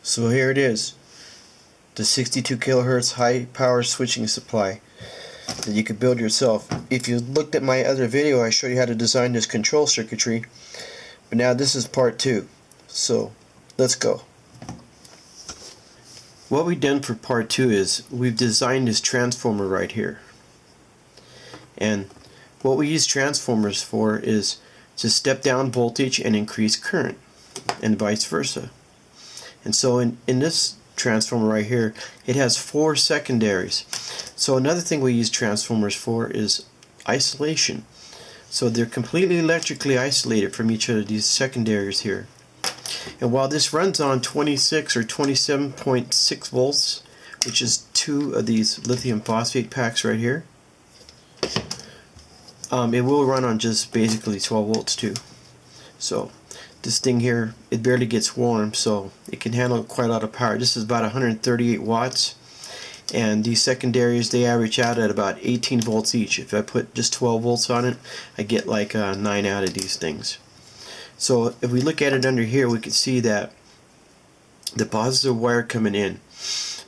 So here it is, the 62 kilohertz high power switching supply that you could build yourself. If you looked at my other video, I showed you how to design this control circuitry, but now this is part 2. So let's go. What we've done for part 2 is we've designed this transformer right here, and what we use transformers for is to step down voltage and increase current, and vice versa. And so in this transformer right here, it has 4 secondaries. So another thing we use transformers for is isolation. So they're completely electrically isolated from each of these secondaries here. And while this runs on 26 or 27.6 volts, which is 2 of these lithium phosphate packs right here, it will run on just basically 12 volts too. So this thing here, it barely gets warm, so it can handle quite a lot of power. This is about 138 watts, and these secondaries, they average out at about 18 volts each. If I put just 12 volts on it, I get like 9 out of these things. So if we look at it under here, we can see that the positive wire coming in,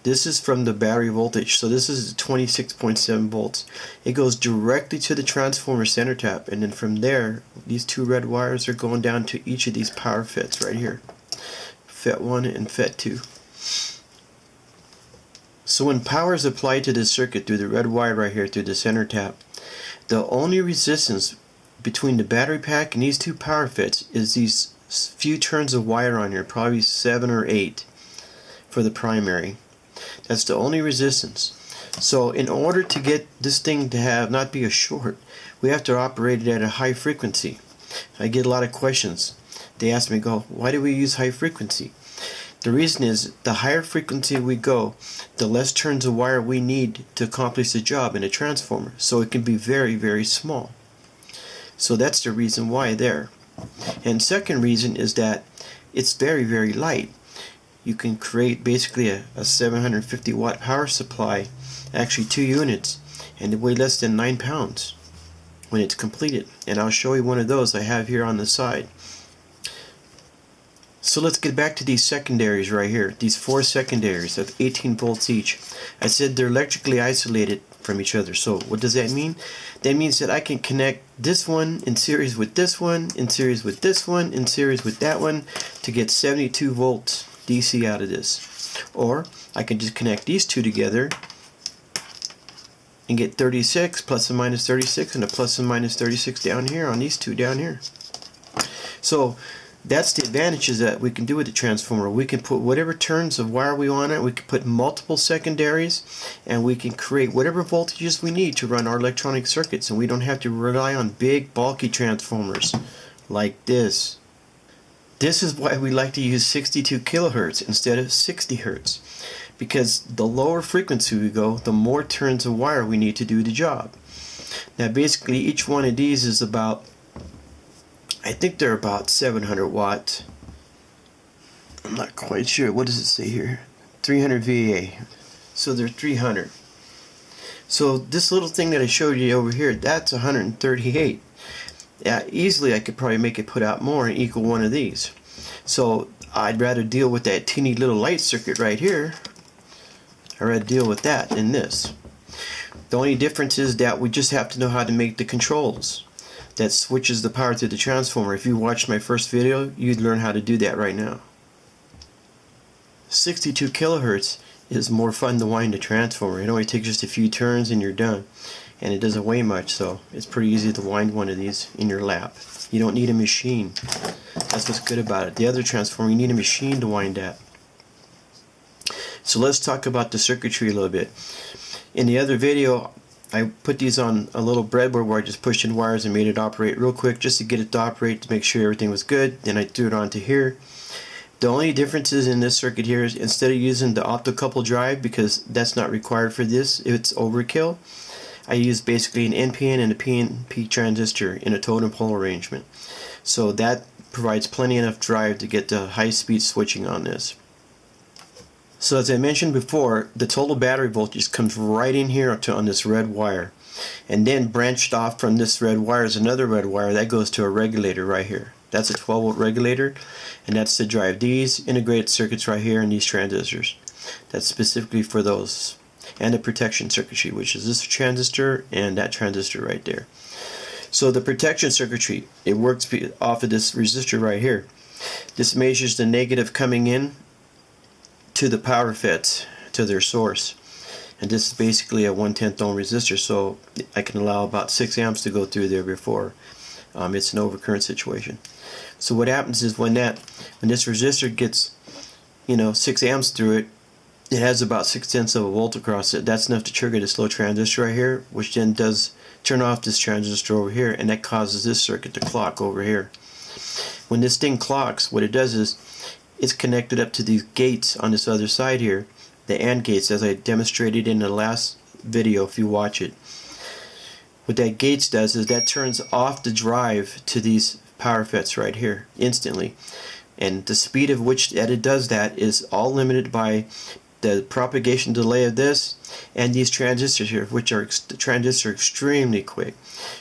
this is from the battery voltage, so this is 26.7 volts. It goes directly to the transformer center tap, and then from there, these 2 red wires are going down to each of these power FETs right here, FET 1 and FET 2. So when power is applied to this circuit through the red wire right here through the center tap, the only resistance between the battery pack and these 2 power FETs is these few turns of wire on here, probably 7 or 8 for the primary. That's the only resistance. So in order to get this thing to not be a short, we have to operate it at a high frequency. I get a lot of questions. They ask me, why do we use high frequency? The reason is, the higher frequency we go, the less turns of wire we need to accomplish the job in a transformer. So it can be very, very small. So that's the reason why there. And second reason is that it's very, very light. You can create basically a 750 watt power supply, actually 2 units, and they weigh less than 9 pounds when it's completed. And I'll show you one of those I have here on the side. So let's get back to these secondaries right here, these 4 secondaries of 18 volts each. I said they're electrically isolated from each other. So what does that mean? That means that I can connect this one in series with this one, in series with this one, in series with that one, to get 72 volts DC out of this. Or I can just connect these 2 together and get 36 plus and minus 36 and a plus and minus 36 down here on these 2 down here. So that's the advantages that we can do with the transformer. We can put whatever turns of wire we want on it, we can put multiple secondaries, and we can create whatever voltages we need to run our electronic circuits, and we don't have to rely on big bulky transformers like this. This is why we like to use 62 kilohertz instead of 60 hertz, because the lower frequency we go, the more turns of wire we need to do the job. Now basically each one of these is about, I think they're about 700 watts. I'm not quite sure. What does it say here? 300 VA. So they're 300. So this little thing that I showed you over here, that's 138. Yeah, easily I could probably make it put out more and equal one of these. So I'd rather deal with that teeny little light circuit right here. I'd rather deal with that than this. The only difference is that we just have to know how to make the controls that switches the power to the transformer. If you watched my first video, you'd learn how to do that right now. 62 kilohertz is more fun to wind a transformer. It only takes just a few turns and you're done. And it doesn't weigh much, so it's pretty easy to wind one of these in your lap. You don't need a machine. That's what's good about it. The other transformer, you need a machine to wind that. So let's talk about the circuitry a little bit. In the other video, I put these on a little breadboard where I just pushed in wires and made it operate real quick just to get it to operate, to make sure everything was good. Then I threw it onto here. The only differences in this circuit here is, instead of using the optocouple drive, because that's not required for this, it's overkill, I use basically an NPN and a PNP transistor in a totem pole arrangement. So that provides plenty enough drive to get the high speed switching on this. So as I mentioned before, the total battery voltage comes right in here on this red wire, and then branched off from this red wire is another red wire that goes to a regulator right here. That's a 12 volt regulator, and that's to drive these integrated circuits right here and these transistors. That's specifically for those. And the protection circuitry, which is this transistor and that transistor right there. So the protection circuitry, it works off of this resistor right here. This measures the negative coming in to the power FETs, to their source. And this is basically a 1/10 ohm resistor, so I can allow about 6 amps to go through there before it's an overcurrent situation. So what happens is when this resistor gets 6 amps through it, it has about 0.6 of a volt across it. That's enough to trigger this low transistor right here, which then does turn off this transistor over here, and that causes this circuit to clock over here. When this thing clocks, what it does is it's connected up to these gates on this other side here, the AND gates, as I demonstrated in the last video if you watch it. What that gates does is that turns off the drive to these power FETs right here instantly, and the speed of which that it does that is all limited by the propagation delay of this and these transistors here, which are the transistors are extremely quick.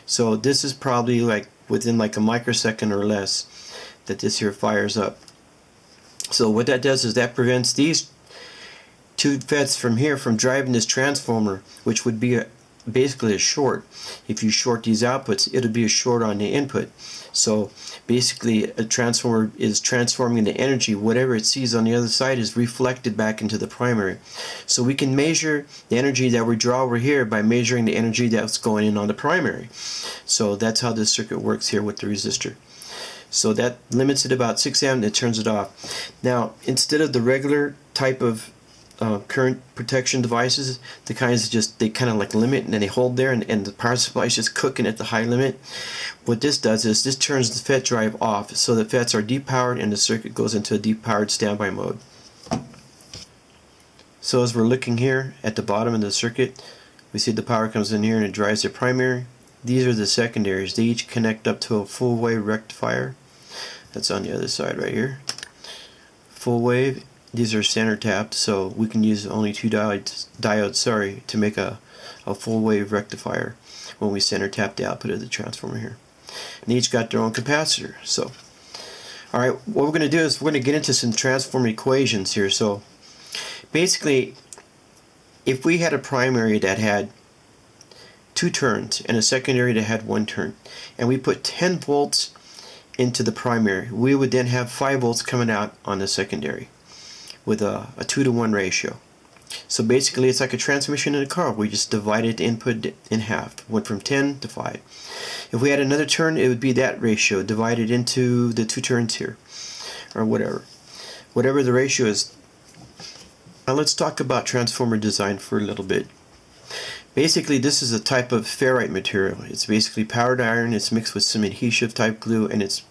So this is probably like within like a microsecond or less that this here fires up. So what that does is that prevents these two FETs from here from driving this transformer, which would be basically a short. If you short these outputs, it would be a short on the input. So basically a transformer is transforming the energy. Whatever it sees on the other side is reflected back into the primary. So we can measure the energy that we draw over here by measuring the energy that's going in on the primary. So that's how this circuit works here with the resistor. So that limits it about 6 amp and it turns it off. Now instead of the regular type of current protection devices, the kinds they kind of like limit and then they hold there, and the power supply is just cooking at the high limit. What this does is this turns the FET drive off, so the FETs are depowered and the circuit goes into a depowered standby mode. So as we're looking here at the bottom of the circuit, we see the power comes in here and it drives the primary. These are the secondaries. They each connect up to a full wave rectifier. That's on the other side right here. Full wave. These are center tapped, so we can use only two diodes to make a full wave rectifier when we center tap the output of the transformer here. And each got their own capacitor. So, alright, what we're going to do is we're going to get into some transformer equations here. So, basically, if we had a primary that had 2 turns and a secondary that had 1 turn, and we put 10 volts into the primary, we would then have 5 volts coming out on the secondary with a 2-to-1 ratio. So basically it's like a transmission in a car. We just divided the input in half. Went from 10 to 5. If we had another turn, it would be that ratio divided into the 2 turns here, or whatever the ratio is. Now let's talk about transformer design for a little bit. Basically this is a type of ferrite material. It's basically powdered iron. It's mixed with some adhesive type glue, and it's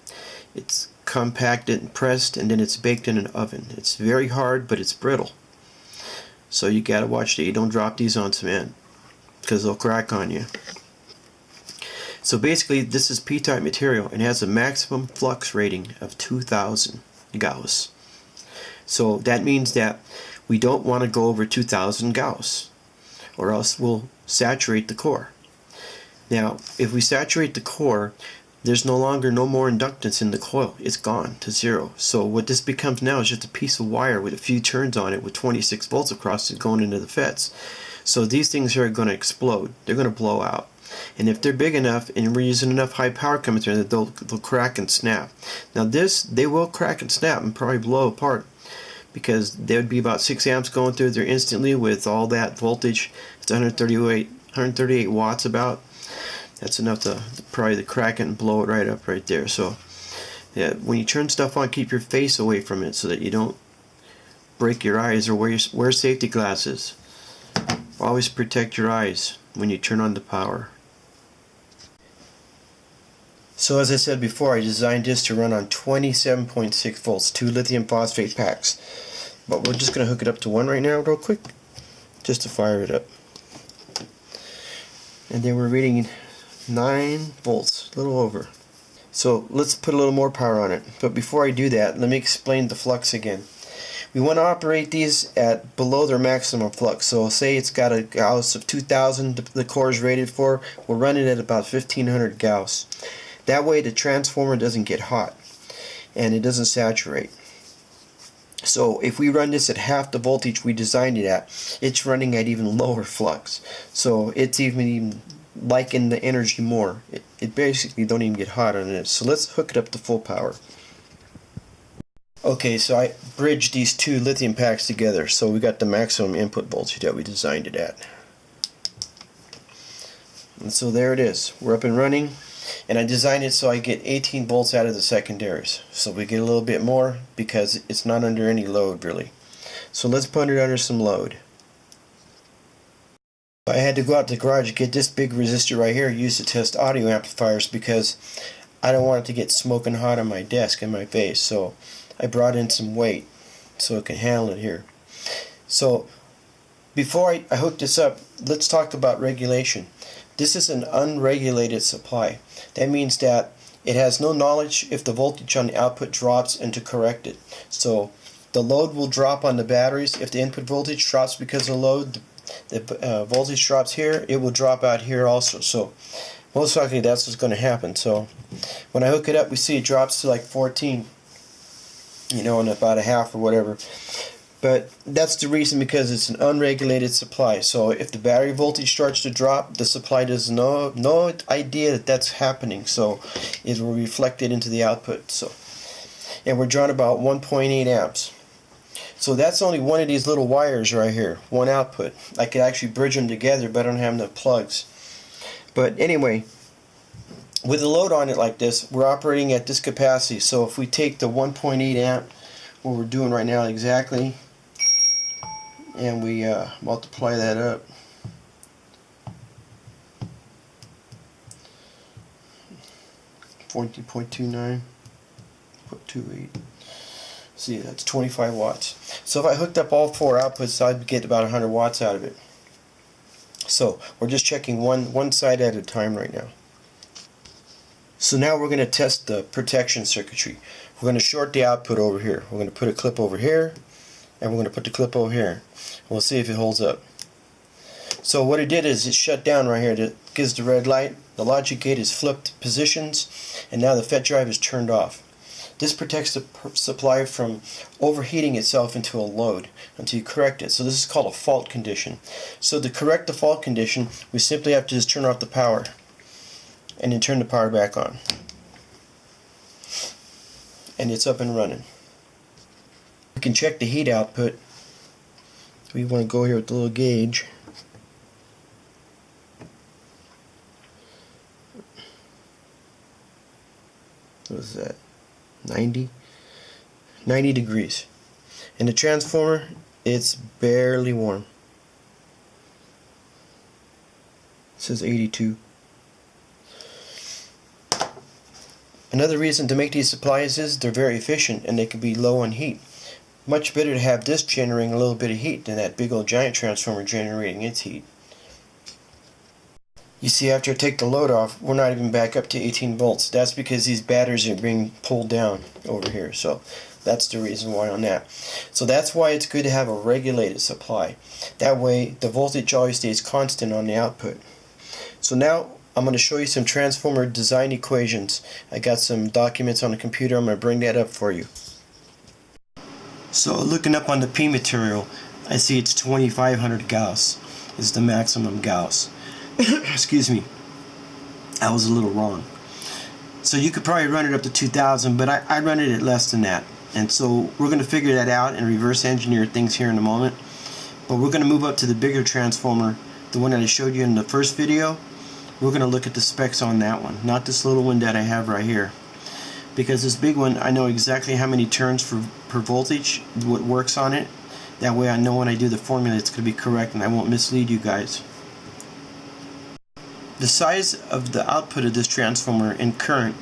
compacted and pressed, and then it's baked in an oven. It's very hard, but it's brittle. So you gotta watch that you don't drop these on cement, because they'll crack on you. So basically this is P-type material and has a maximum flux rating of 2000 Gauss. So that means that we don't want to go over 2000 Gauss, or else we'll saturate the core. Now if we saturate the core, there's no more inductance in the coil. It's gone to 0. So what this becomes now is just a piece of wire with a few turns on it with 26 volts across it going into the FETs. So these things are going to explode. They're going to blow out. And if they're big enough and we're using enough high power coming through, they'll crack and snap. Now they will crack and snap and probably blow apart, because there would be about 6 amps going through there instantly with all that voltage. It's 138 watts about. That's enough to probably crack it and blow it right up right there. So yeah, when you turn stuff on, keep your face away from it so that you don't break your eyes, or wear safety glasses. Always protect your eyes when you turn on the power. So as I said before, I designed this to run on 27.6 volts, 2 lithium phosphate packs. But we're just going to hook it up to 1 right now real quick, just to fire it up. And then we're reading 9 volts, a little over. So let's put a little more power on it. But before I do that, let me explain the flux again. We want to operate these at below their maximum flux. So say it's got a Gauss of 2000 the core is rated for, we'll run it at about 1500 Gauss. That way the transformer doesn't get hot. and it doesn't saturate. So if we run this at half the voltage we designed it at, it's running at even lower flux. So it's even liking the energy more. It basically don't even get hot on it. So let's hook it up to full power. Okay, so I bridged these two lithium packs together, so we got the maximum input voltage that we designed it at. And so there it is. We're up and running, and I designed it so I get 18 volts out of the secondaries. So we get a little bit more because it's not under any load really. So let's put it under some load. I had to go out to the garage to get this big resistor right here used to test audio amplifiers because I don't want it to get smoking hot on my desk and my face. So I brought in some weight so it can handle it here. So before I hook this up, let's talk about regulation. This is an unregulated supply. That means that it has no knowledge if the voltage on the output drops and to correct it. So the load will drop on the batteries. If the input voltage drops because of load, the voltage drops here, it will drop out here also. So most likely that's what's going to happen. So when I hook it up, we see it drops to like 14, in about a half or whatever. But that's the reason, because it's an unregulated supply. So if the battery voltage starts to drop, the supply does no idea that that's happening. So it will reflect it into the output. So, and we're drawing about 1.8 amps. So that's only one of these little wires right here, one output. I could actually bridge them together, but I don't have enough plugs. But anyway, with a load on it like this, we're operating at this capacity. So if we take the 1.8 amp, what we're doing right now exactly, and we multiply that up, $14.29.28. See, that's 25 watts. So if I hooked up all four outputs, I'd get about 100 watts out of it. So we're just checking one side at a time right now. So now we're going to test the protection circuitry. We're going to short the output over here. We're going to put a clip over here, and we're going to put the clip over here. We'll see if it holds up. So what it did is it shut down right here. It gives the red light. The logic gate is flipped positions, and now the FET drive is turned off. This protects the supply from overheating itself into a load until you correct it. So this is called a fault condition. So to correct the fault condition, we simply have to just turn off the power and then turn the power back on. And it's up and running. We can check the heat output. We want to go here with the little gauge. What is that? 90 degrees. And the transformer, it's barely warm. It says 82. Another reason to make these supplies is they're very efficient and they can be low on heat. Much better to have this generating a little bit of heat than that big old giant transformer generating its heat. You see, after I take the load off, we're not even back up to 18 volts. That's because these batteries are being pulled down over here. So that's the reason why on that. So that's why it's good to have a regulated supply. That way the voltage always stays constant on the output. So now I'm going to show you some transformer design equations. I got some documents on the computer. I'm going to bring that up for you. So looking up on the P material, I see it's 2500 Gauss is the maximum Gauss. Excuse me, I was a little wrong. So you could probably run it up to 2000, but I run it at less than that. And so we're going to figure that out and reverse engineer things here in a moment. But we're going to move up to the bigger transformer, the one that I showed you in the first video. We're going to look at the specs on that one, not this little one that I have right here. Because this big one, I know exactly how many turns per voltage, what works on it. That way I know when I do the formula it's going to be correct and I won't mislead you guys. The size of the output of this transformer in current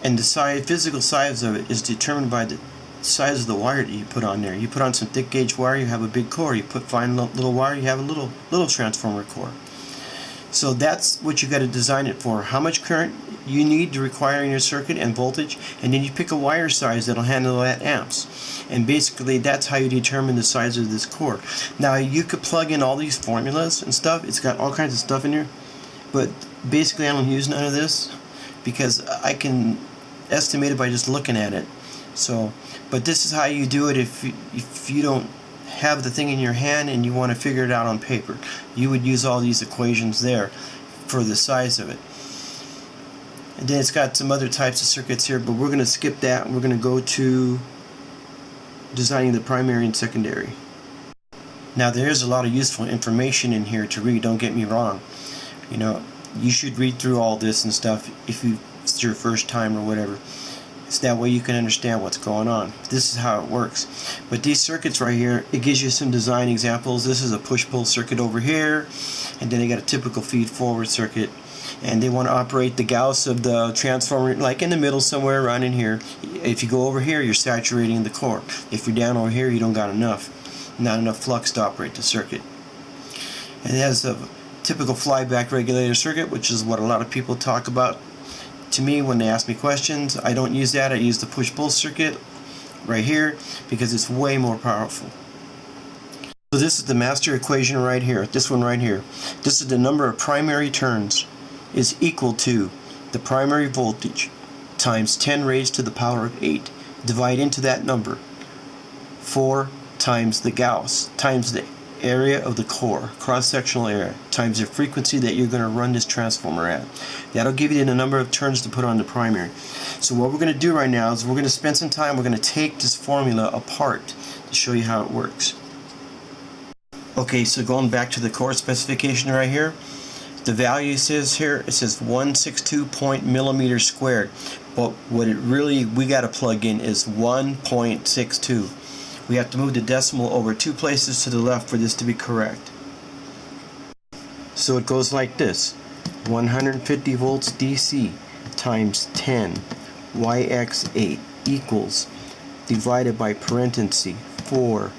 and the physical size of it is determined by the size of the wire that you put on there. You put on some thick gauge wire, you have a big core. You put fine little wire, you have a little transformer core. So that's what you got to design it for. How much current you need to require in your circuit and voltage, and then you pick a wire size that'll handle that amps. And basically that's how you determine the size of this core. Now you could plug in all these formulas and stuff. It's got all kinds of stuff in here. But basically I don't use none of this because I can estimated by just looking at it. So, but this is how you do it if you don't have the thing in your hand and you want to figure it out on paper. You would use all these equations there for the size of it. And then it's got some other types of circuits here, but we're going to skip that and we're going to go to designing the primary and secondary. Now there's a lot of useful information in here to read, don't get me wrong. You know, you should read through all this and stuff if it's your first time or whatever. So that way you can understand what's going on. This is how it works. But these circuits right here, it gives you some design examples. This is a push-pull circuit over here, and then they got a typical feed-forward circuit. And they want to operate the Gauss of the transformer like in the middle somewhere around in here. If you go over here, you're saturating the core. If you're down over here, you don't got not enough flux to operate the circuit. And it has a typical flyback regulator circuit, which is what a lot of people talk about to me when they ask me questions. I don't use that. I use the push-pull circuit right here because it's way more powerful. So this is the master equation right here. This one right here. This is the number of primary turns is equal to the primary voltage times 10 raised to the power of 8. Divide into that number 4 times the Gauss times the area of the core, cross-sectional area, times the frequency that you're going to run this transformer at. That'll give you the number of turns to put on the primary. So what we're going to do right now is we're going to spend some time, we're going to take this formula apart to show you how it works. Okay, so going back to the core specification right here, the value says here, it says 162 millimeters squared, but what it really we got to plug in is 1.62. We have to move the decimal over 2 places to the left for this to be correct. So it goes like this: 150 volts DC times 10 YX8 equals, divided by parenthesis 4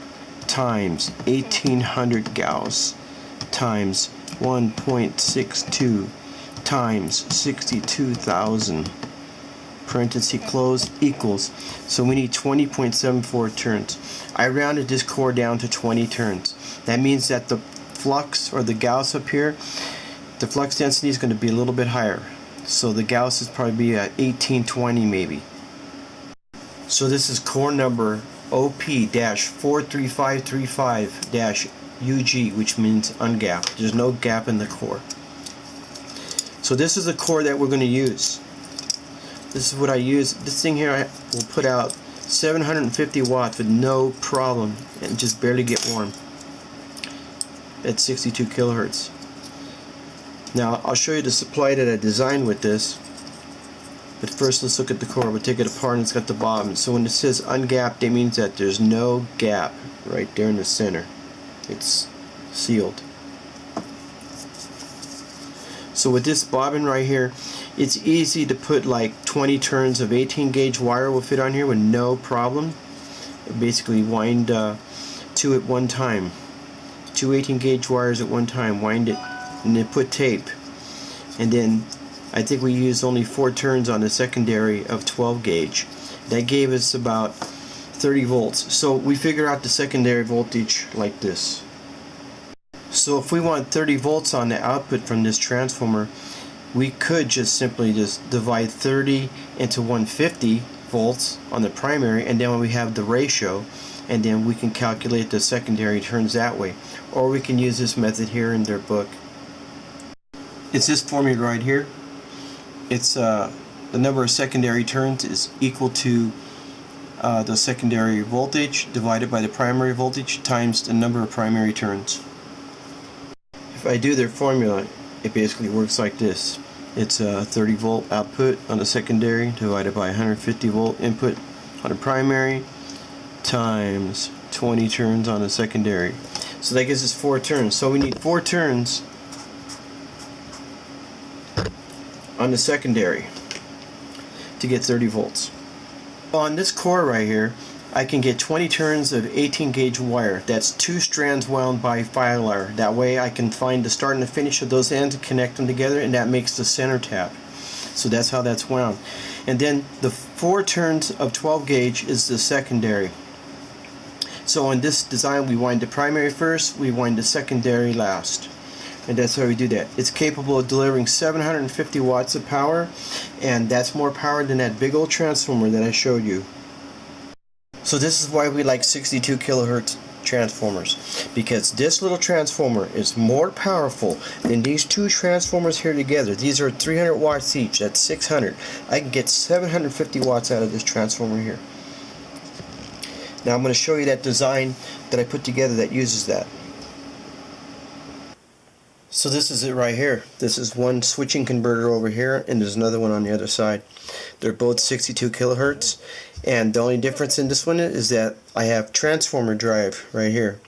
times 1800 Gauss times 1.62 times 62,000 parenthesis closed equals. So we need 20.74 turns. I rounded this core down to 20 turns. That means that the flux or the Gauss up here, the flux density is going to be a little bit higher. So the Gauss is probably be at 1820 maybe. So this is core number OP-43535-UG, which means ungapped. There's no gap in the core. So this is the core that we're going to use. This is what I use. This thing here will put out 750 watts with no problem and just barely get warm at 62 kilohertz. Now I'll show you the supply that I designed with this, but first let's look at the core. We'll take it apart and it's got the bottom. So when it says ungapped, it means that there's no gap right there in the center. It's sealed. So with this bobbin right here, it's easy to put like 20 turns of 18 gauge wire will fit on here with no problem. Basically wind 2 at one time. 2 18 gauge wires at one time, wind it, and then put tape. And then I think we used only 4 turns on the secondary of 12 gauge. That gave us about 30 volts. So we figure out the secondary voltage like this. So if we want 30 volts on the output from this transformer, we could just simply just divide 30 into 150 volts on the primary, and then when we have the ratio, and then we can calculate the secondary turns that way. Or we can use this method here in their book. It's this formula right here. It's the number of secondary turns is equal to the secondary voltage divided by the primary voltage times the number of primary turns. If I do their formula, it basically works like this. It's a 30 volt output on the secondary divided by 150 volt input on the primary times 20 turns on the secondary. So that gives us 4 turns. So we need 4 turns on the secondary to get 30 volts. On this core right here, I can get 20 turns of 18 gauge wire. That's 2 strands wound by file wire. That way I can find the start and the finish of those ends and connect them together, and that makes the center tap. So that's how that's wound. And then the 4 turns of 12 gauge is the secondary. So in this design we wind the primary first, we wind the secondary last. and that's how we do that. It's capable of delivering 750 watts of power, and that's more power than that big old transformer that I showed you. So this is why we like 62 kilohertz transformers, because this little transformer is more powerful than these two transformers here together. These are 300 watts each. That's 600. I can get 750 watts out of this transformer here. Now I'm going to show you that design that I put together that uses that. So this is it right here. This is one switching converter over here, and there's another one on the other side. They're both 62 kilohertz, and the only difference in this one is that I have transformer drive right here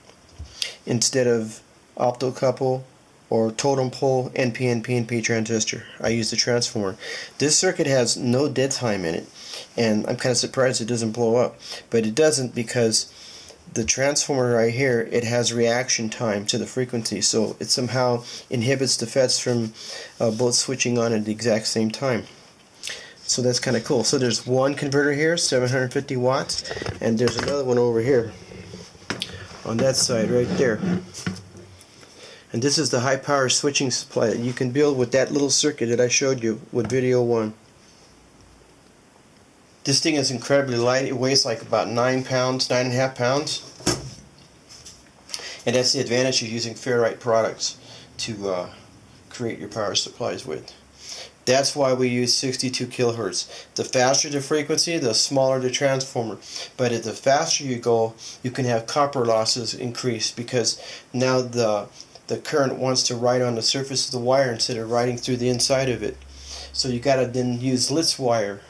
instead of optocouple or totem pole NPN PNP transistor. I use the transformer. This circuit has no dead time in it, and I'm kind of surprised it doesn't blow up, but it doesn't because the transformer right here, it has reaction time to the frequency, so it somehow inhibits the FETs from both switching on at the exact same time. So that's kind of cool. So there's one converter here, 750 watts, and there's another one over here on that side right there. And this is the high power switching supply that you can build with that little circuit that I showed you with video 1. This thing is incredibly light. It weighs like about 9 pounds, 9.5 pounds. And that's the advantage of using ferrite products to create your power supplies with. That's why we use 62 kilohertz. The faster the frequency, the smaller the transformer. But the faster you go, you can have copper losses increase, because now the current wants to ride on the surface of the wire instead of riding through the inside of it. So you gotta then use Litz wire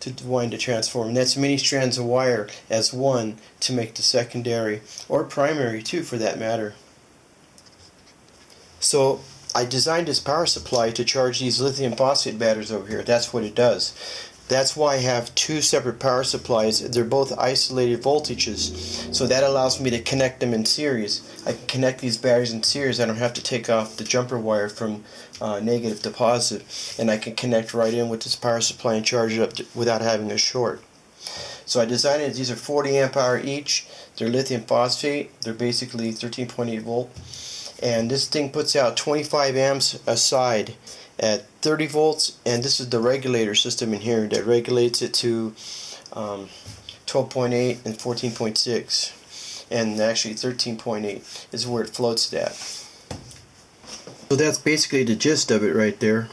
to wind the transformer, and that's many strands of wire as one to make the secondary or primary too, for that matter. So I designed this power supply to charge these lithium phosphate batteries over here. That's what it does. That's why I have two separate power supplies. They're both isolated voltages, so that allows me to connect them in series. I can connect these batteries in series. I don't have to take off the jumper wire from negative to positive, and I can connect right in with this power supply and charge it up without having a short. So I designed it. These are 40 amp hour each. They're lithium phosphate. They're basically 13.8 volt, and this thing puts out 25 amps a side at 30 volts, and this is the regulator system in here that regulates it to 12.8 and 14.6, and actually 13.8 is where it floats at. So that's basically the gist of it right there.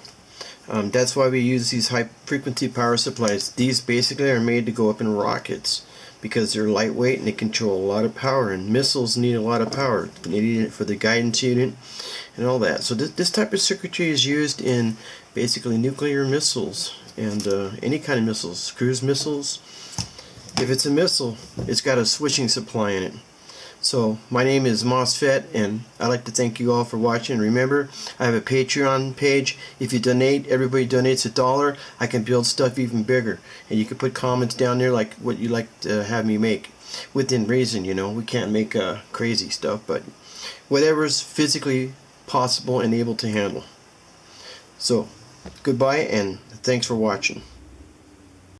That's why we use these high frequency power supplies. These basically are made to go up in rockets because they're lightweight and they control a lot of power, and missiles need a lot of power. They need it for the guidance unit and all that. So this type of circuitry is used in basically nuclear missiles and any kind of missiles, cruise missiles. If it's a missile, it's got a switching supply in it. So my name is MOSFET, and I'd like to thank you all for watching. Remember, I have a Patreon page. If you donate, everybody donates $1, I can build stuff even bigger. And you can put comments down there like what you like to have me make. Within reason, you know. We can't make crazy stuff, but whatever's physically possible and able to handle. So, goodbye, and thanks for watching.